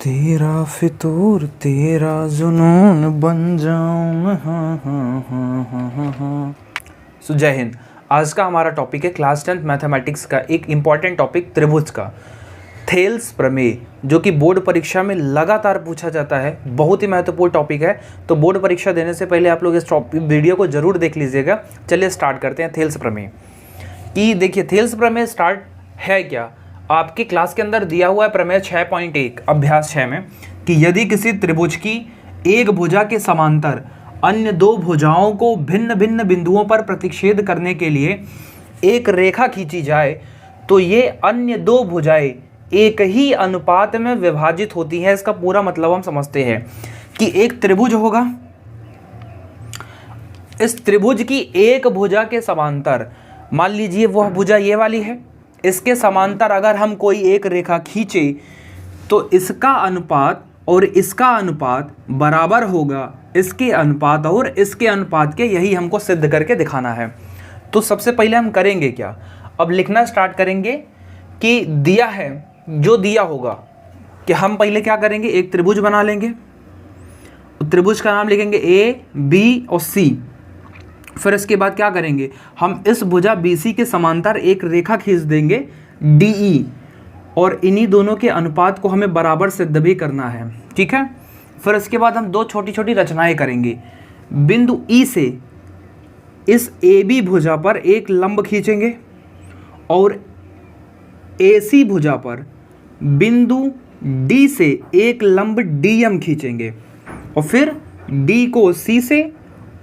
तेरा फितूर तेरा जुनून बन जाऊं मैं। हाँ। सो जय हिंद। आज का हमारा टॉपिक है क्लास 10th मैथमेटिक्स का एक इम्पॉर्टेंट टॉपिक त्रिभुज का थेल्स प्रमेय, जो कि बोर्ड परीक्षा में लगातार पूछा जाता है। बहुत ही महत्वपूर्ण टॉपिक है, तो बोर्ड परीक्षा देने से पहले आप लोग इस वीडियो को जरूर देख लीजिएगा। चलिए स्टार्ट करते हैं थेल्स प्रमेय कि देखिए थेल्स प्रमेय स्टार्ट है क्या। आपके क्लास के अंदर दिया हुआ है प्रमेय 6.1 अभ्यास 6 में कि यदि किसी त्रिभुज की एक भुजा के समांतर अन्य दो भुजाओं को भिन्न भिन्न बिंदुओं पर प्रतिच्छेद करने के लिए एक रेखा खींची जाए तो ये अन्य दो भुजाएं एक ही अनुपात में विभाजित होती हैं। इसका पूरा मतलब हम समझते हैं कि एक त्रिभुज होगा, इस त्रिभुज की एक भुजा के समांतर, मान लीजिए वह भुजा ये वाली है, इसके समांतर अगर हम कोई एक रेखा खींचे तो इसका अनुपात और इसका अनुपात बराबर होगा इसके अनुपात और इसके अनुपात के। यही हमको सिद्ध करके दिखाना है। तो सबसे पहले हम करेंगे क्या, अब लिखना स्टार्ट करेंगे कि दिया है जो दिया होगा कि हम पहले क्या करेंगे, एक त्रिभुज बना लेंगे। त्रिभुज का नाम लिखेंगे ए बी और सी। फिर इसके बाद क्या करेंगे, हम इस भुजा BC के समांतर एक रेखा खींच देंगे DE, और इन्हीं दोनों के अनुपात को हमें बराबर सिद्ध भी करना है। ठीक है। फिर इसके बाद हम दो छोटी छोटी रचनाएं करेंगे। बिंदु E से इस AB भुजा पर एक लंब खींचेंगे और AC भुजा पर बिंदु D से एक लंब DM खींचेंगे और फिर D को C से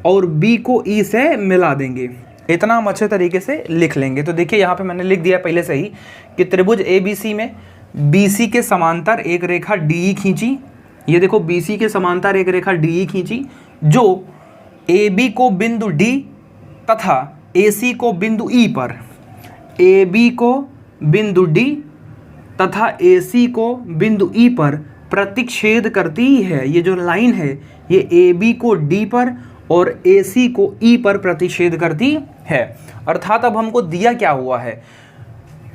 और B को E से मिला देंगे। इतना हम अच्छे तरीके से लिख लेंगे। तो देखिए यहाँ पे मैंने लिख दिया पहले से ही कि त्रिभुज ABC में BC के समांतर एक रेखा DE खींची। ये देखो BC के समांतर एक रेखा DE खींची जो AB को बिंदु D तथा AC को बिंदु E पर, AB को बिंदु D तथा AC को बिंदु E पर प्रतिच्छेद करती है। ये जो लाइन है ये AB को D पर और AC को E पर प्रतिच्छेद करती है। अर्थात अब हमको दिया क्या हुआ है,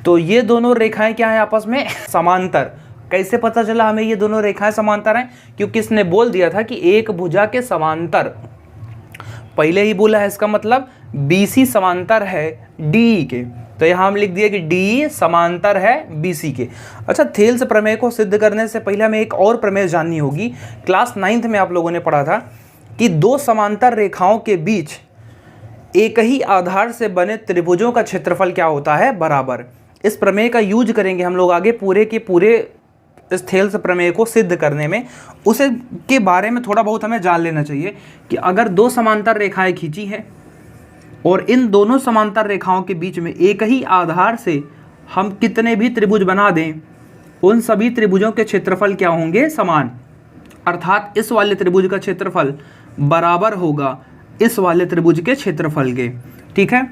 तो ये दोनों रेखाएं क्या है आपस में समांतर। कैसे पता चला हमें ये दोनों रेखाएं समांतर हैं, क्योंकि इसने बोल दिया था कि एक भुजा के समांतर, पहले ही बोला है, इसका मतलब BC समांतर है DE के। तो यहाँ हम लिख दिए कि DE समांतर है BC के। अच्छा, थेल्स प्रमेय को सिद्ध करने से पहले हमें एक और प्रमेय जाननी होगी। क्लास 9th में आप लोगों ने पढ़ा था कि दो समांतर रेखाओं के बीच एक ही आधार से बने त्रिभुजों का क्षेत्रफल क्या होता है, बराबर। इस प्रमेय का यूज करेंगे हम लोग आगे पूरे के पूरे इस थेल्स प्रमेय को सिद्ध करने में। उसे के बारे में थोड़ा बहुत हमें जान लेना चाहिए कि अगर दो समांतर रेखाएं खींची हैं और इन दोनों समांतर रेखाओं के बीच में एक ही आधार से हम कितने भी त्रिभुज बना दें, उन सभी त्रिभुजों के क्षेत्रफल क्या होंगे, समान। अर्थात इस वाले त्रिभुज का क्षेत्रफल बराबर होगा इस वाले त्रिभुज के क्षेत्रफल के। ठीक है,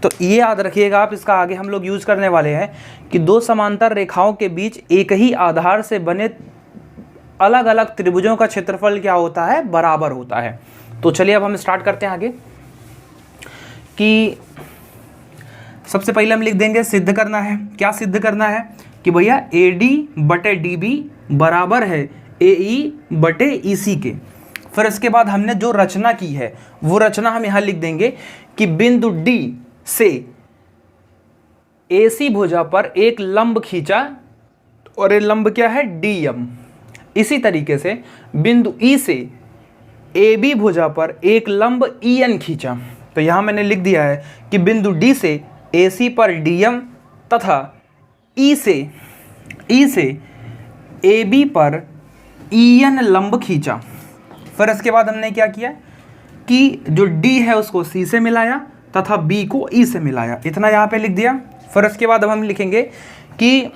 तो ये याद रखिएगा आप, इसका आगे हम लोग यूज करने वाले हैं कि दो समांतर रेखाओं के बीच एक ही आधार से बने अलग अलग त्रिभुजों का क्षेत्रफल क्या होता है, बराबर होता है। तो चलिए अब हम स्टार्ट करते हैं आगे कि सबसे पहले हम लिख देंगे सिद्ध करना है। क्या सिद्ध करना है कि भैया AD बटे DB बराबर है AE बटे EC के। फिर इसके बाद हमने जो रचना की है वो रचना हम यहाँ लिख देंगे कि बिंदु D से AC भुजा पर एक लंब खींचा और ये लंब क्या है, DM। इसी तरीके से बिंदु E से AB भुजा पर एक लंब EN खींचा। तो यहाँ मैंने लिख दिया है कि बिंदु D से AC पर DM तथा E से AB पर EN लंब खींचा। फिर इसके बाद हमने क्या किया कि जो D है उसको C से मिलाया तथा B को E से मिलाया। इतना यहाँ पे लिख दिया। फिर इसके बाद अब हम लिखेंगे कि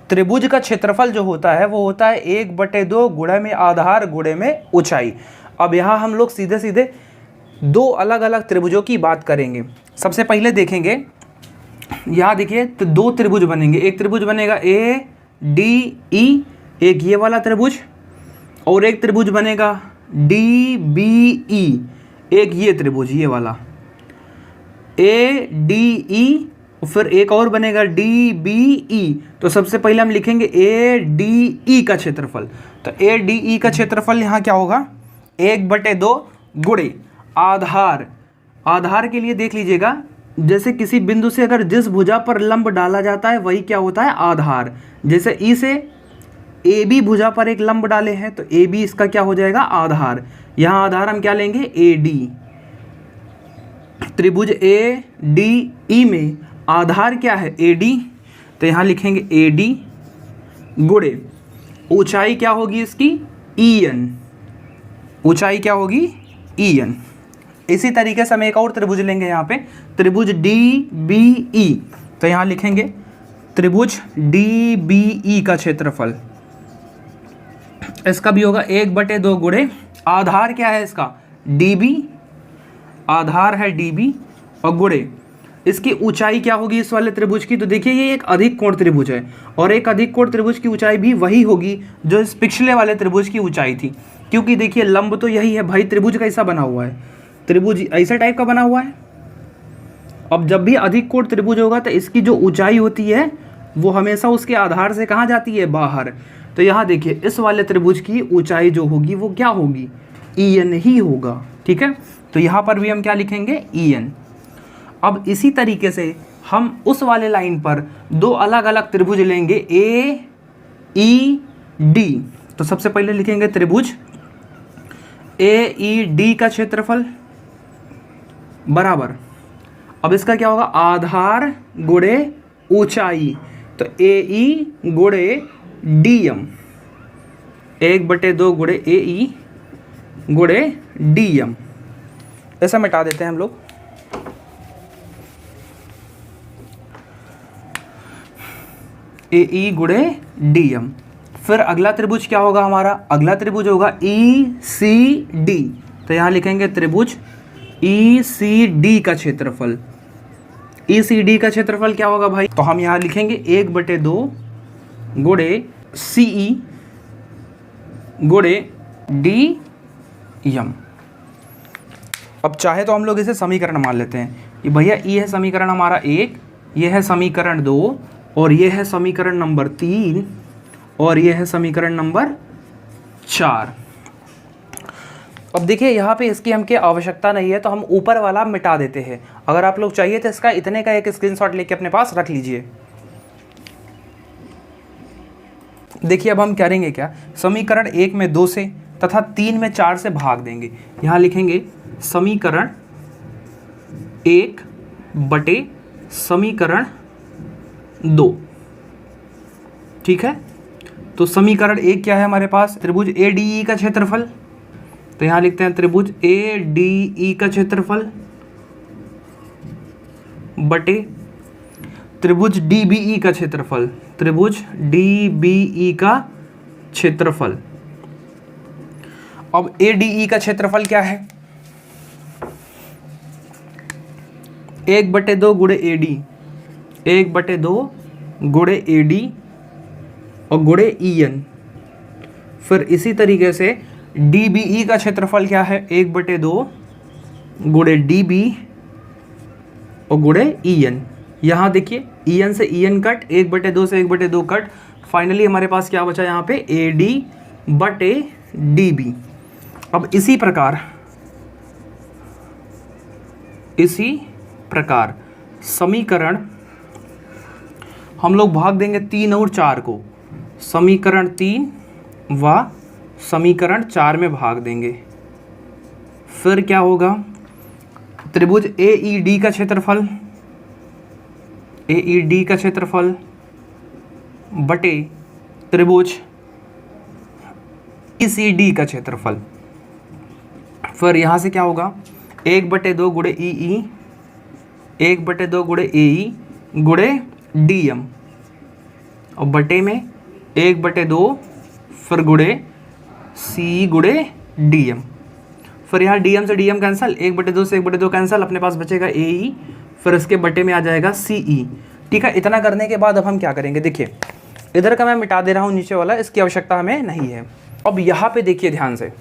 त्रिभुज का क्षेत्रफल जो होता है वो होता है 1/2 गुणे में आधार गुणे में ऊंचाई। अब यहाँ हम लोग सीधे सीधे दो अलग अलग त्रिभुजों की बात करेंगे। सबसे पहले देखेंगे, यहाँ देखिए तो दो त्रिभुज बनेंगे। एक त्रिभुज बनेगा ADE, एक ये वाला त्रिभुज, और एक त्रिभुज बनेगा DBE, एक ये त्रिभुज ये वाला ADE फिर एक और बनेगा डी बी ई। तो सबसे पहले हम लिखेंगे ए डी ई का क्षेत्रफल। तो ए डी ई का क्षेत्रफल यहाँ क्या होगा, 1/2 गुणे आधार। आधार के लिए देख लीजिएगा, जैसे किसी बिंदु से अगर जिस भुजा पर लंब डाला जाता है वही क्या होता है, आधार। जैसे ई से ए बी भुजा पर एक लंब डाले हैं तो ए बी इसका क्या हो जाएगा, आधार। यहाँ आधार हम क्या लेंगे, ए डी। त्रिभुज ए डी ई में आधार क्या है, ए डी। तो यहाँ लिखेंगे ए डी गुणे ऊंचाई क्या होगी इसकी, ई एन। ऊंचाई क्या होगी, ई एन। इसी तरीके से हम एक और त्रिभुज लेंगे यहाँ पे, त्रिभुज डी बी ई। तो यहाँ लिखेंगे त्रिभुज डी बी ई का क्षेत्रफल, इसका भी होगा 1/2 गुणे आधार क्या है इसका, डी बी। आधार है डी बी और गुणे इसकी ऊंचाई क्या होगी इस वाले त्रिभुज की। तो देखिए ये एक अधिक कोण त्रिभुज है और एक अधिक कोण त्रिभुज की ऊंचाई भी वही होगी जो इस पिछले वाले त्रिभुज की ऊंचाई थी, क्योंकि देखिए लंब तो यही है भाई। त्रिभुज कैसा बना हुआ है, त्रिभुज ऐसा टाइप का बना हुआ है। अब जब भी अधिक कोण त्रिभुज होगा तो इसकी जो ऊंचाई होती है वो हमेशा उसके आधार से कहाँ जाती है, बाहर। तो यहाँ देखिए इस वाले त्रिभुज की ऊंचाई जो होगी वो क्या होगी, ई एन ही होगा। ठीक है, तो यहाँ पर भी हम क्या लिखेंगे, ई एन। अब इसी तरीके से हम उस वाले लाइन पर दो अलग अलग त्रिभुज लेंगे, ए ई डी। तो सबसे पहले लिखेंगे त्रिभुज ए ई डी का क्षेत्रफल बराबर, अब इसका क्या होगा, आधार गुणे ऊंचाई। तो ए ई गुणे डी एम, 1/2 गुणे ए ई गुणे डी एम। ऐसा मिटा देते हैं हम लोग। ए ई गुणे डी एम। फिर अगला त्रिभुज क्या होगा हमारा, अगला त्रिभुज होगा ई सी डी। तो यहाँ लिखेंगे त्रिभुज ई सी डी का क्षेत्रफल। ई सी डी का क्षेत्रफल क्या होगा भाई, तो हम यहाँ लिखेंगे 1/2 गुणे सी ई गुणे डी एम। अब चाहे तो हम लोग इसे समीकरण मान लेते हैं कि भैया ये है समीकरण हमारा 1, ये है समीकरण 2 और ये है समीकरण नंबर 3 और ये है समीकरण नंबर 4। अब देखिए यहाँ पे इसकी हमके आवश्यकता नहीं है तो हम ऊपर वाला मिटा देते हैं। अगर आप लोग चाहिए तो इसका इतने का एक स्क्रीनशॉट लेके अपने पास रख लीजिए। देखिए अब हम करेंगे क्या, समीकरण 1 में 2 से तथा 3 में 4 से भाग देंगे। यहाँ लिखेंगे समीकरण 1 बटे समीकरण 2। ठीक है, तो समीकरण 1 क्या है हमारे पास, त्रिभुज ए डी ई का क्षेत्रफल। तो यहाँ लिखते हैं त्रिभुज ए डी ई का क्षेत्रफल बटे त्रिभुज डी बी ई का क्षेत्रफल, त्रिभुज डी बी ई का क्षेत्रफल। अब ए डी ई का क्षेत्रफल क्या है, 1/2 गुणे ए डी, 1/2 गुणे ए डी और गुणे ई एन। फिर इसी तरीके से डी बी ई का क्षेत्रफल क्या है, 1/2 गुणे डी बी और गुणे ई एन। यहाँ देखिए ई एन से ई एन कट, 1/2 से 1/2 कट, फाइनली हमारे पास क्या बचा यहाँ पे, ए डी बटे डी बी। अब इसी प्रकार समीकरण हम लोग भाग देंगे 3 और 4 को, समीकरण 3 व समीकरण 4 में भाग देंगे। फिर क्या होगा, त्रिभुज ए ई डी का क्षेत्रफल, ए ई डी का क्षेत्रफल बटे त्रिभुज ई सी डी का क्षेत्रफल। फिर यहाँ से क्या होगा, 1/2 गुणे ई ई, 1/2 गुणे ए ई गुणे डी एम और बटे में 1/2 फिर गुणे सी गुणे डी एम। फिर यहाँ डी एम से डी एम कैंसिल, 1/2 से 1/2 कैंसिल, अपने पास बचेगा ए ई, फिर इसके बटे में आ जाएगा सी ई। ठीक है, इतना करने के बाद अब हम क्या करेंगे, देखिए इधर का मैं मिटा दे रहा हूँ नीचे वाला, इसकी आवश्यकता हमें नहीं है। अब यहाँ पे देखिए ध्यान से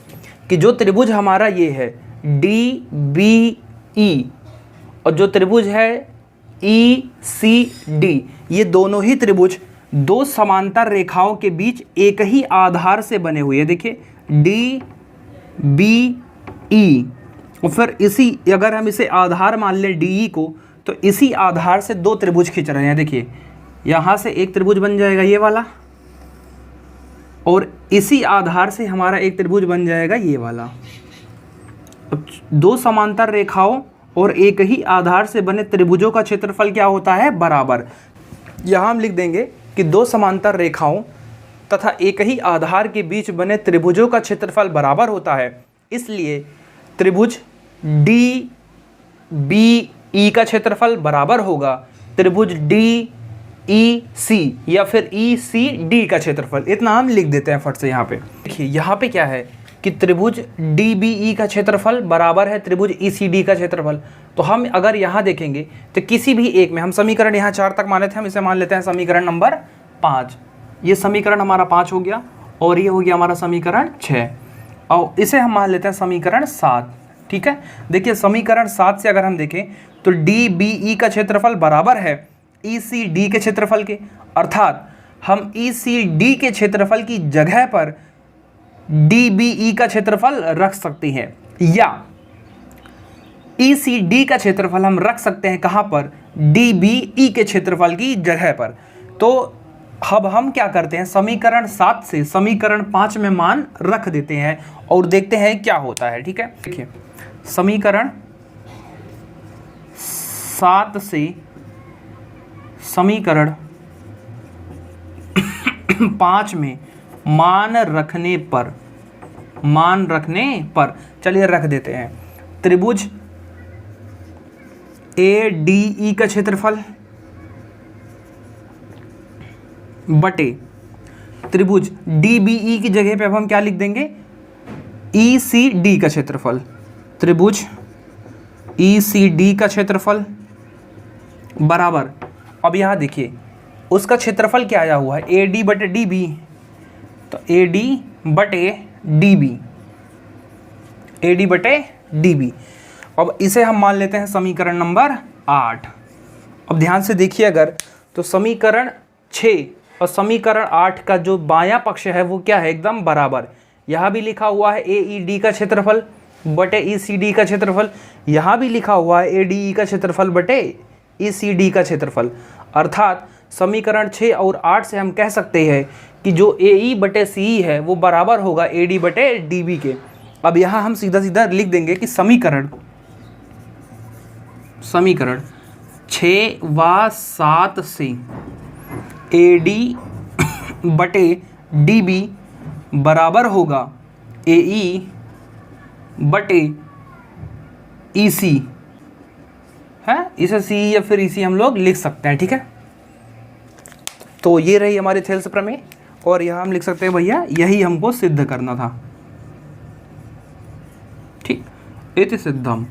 कि जो त्रिभुज हमारा ये है डी बी ई और जो त्रिभुज है ECD, ये दोनों ही त्रिभुज दो समांतर रेखाओं के बीच एक ही आधार से बने हुए हैं। देखिए DBE, और फिर इसी, अगर हम इसे आधार मान लें DE को, तो इसी आधार से दो त्रिभुज खींच रहे हैं। देखिए यहाँ से एक त्रिभुज बन जाएगा ये वाला, और इसी आधार से हमारा एक त्रिभुज बन जाएगा ये वाला। अब दो समांतर रेखाओं और एक ही आधार से बने त्रिभुजों का क्षेत्रफल क्या होता है? बराबर। यहाँ हम लिख देंगे कि दो समांतर रेखाओं तथा एक ही आधार के बीच बने त्रिभुजों का क्षेत्रफल बराबर होता है, इसलिए त्रिभुज DBE का क्षेत्रफल बराबर होगा त्रिभुज DEC या फिर ECD का क्षेत्रफल। इतना हम लिख देते हैं फट से। यहाँ पे देखिए, यहाँ पे क्या है कि त्रिभुज DBE का क्षेत्रफल बराबर है त्रिभुज ECD का क्षेत्रफल। तो हम अगर यहाँ देखेंगे तो किसी भी एक में, हम समीकरण यहाँ 4 तक माने थे, हम इसे मान लेते हैं समीकरण नंबर 5। ये समीकरण हमारा 5 हो गया, और ये हो गया हमारा समीकरण 6, और इसे हम मान लेते हैं समीकरण 7। ठीक है, देखिए समीकरण 7 से अगर हम देखें तो DBE का क्षेत्रफल बराबर है ECD के क्षेत्रफल के, अर्थात हम ECD के क्षेत्रफल की जगह पर DBE का क्षेत्रफल रख सकते हैं, या ECD का क्षेत्रफल हम रख सकते हैं कहाँ पर? DBE के क्षेत्रफल की जगह पर। तो अब हम क्या करते हैं, समीकरण 7 से समीकरण 5 में मान रख देते हैं और देखते हैं क्या होता है। ठीक है, देखिए समीकरण 7 से समीकरण 5 में मान रखने पर चलिए रख देते हैं त्रिभुज ADE का क्षेत्रफल बटे त्रिभुज DBE की जगह पे अब हम क्या लिख देंगे? ECD का क्षेत्रफल। त्रिभुज ECD का क्षेत्रफल बराबर, अब यहाँ देखिए उसका क्षेत्रफल क्या आया हुआ है? AD बटे DB, तो AD बटे DB। अब इसे हम मान लेते हैं समीकरण नंबर 8। अब ध्यान से देखिए अगर, तो समीकरण 6 और समीकरण 8 का जो बायां पक्ष है वो क्या है? एकदम बराबर। यहाँ भी लिखा हुआ है AED का क्षेत्रफल बटे ECD का क्षेत्रफल, यहाँ भी लिखा हुआ है ADE का क्षेत्रफल बटे ECD का क्षेत्रफल, अर्थात समीकरण 6 और 8 से हम कह सकते हैं कि जो AE बटे CE है वो बराबर होगा AD बटे DB के। अब यहाँ हम सीधा सीधा लिख देंगे कि समीकरण 6 व 7 से AD बटे DB बराबर होगा AE बटे EC है, इसे CE या फिर EC हम लोग लिख सकते हैं। ठीक है, तो ये रही हमारी थेल्स प्रमेय, और यहाँ हम लिख सकते हैं भैया यही हमको सिद्ध करना था। ठीक, इति सिद्धम।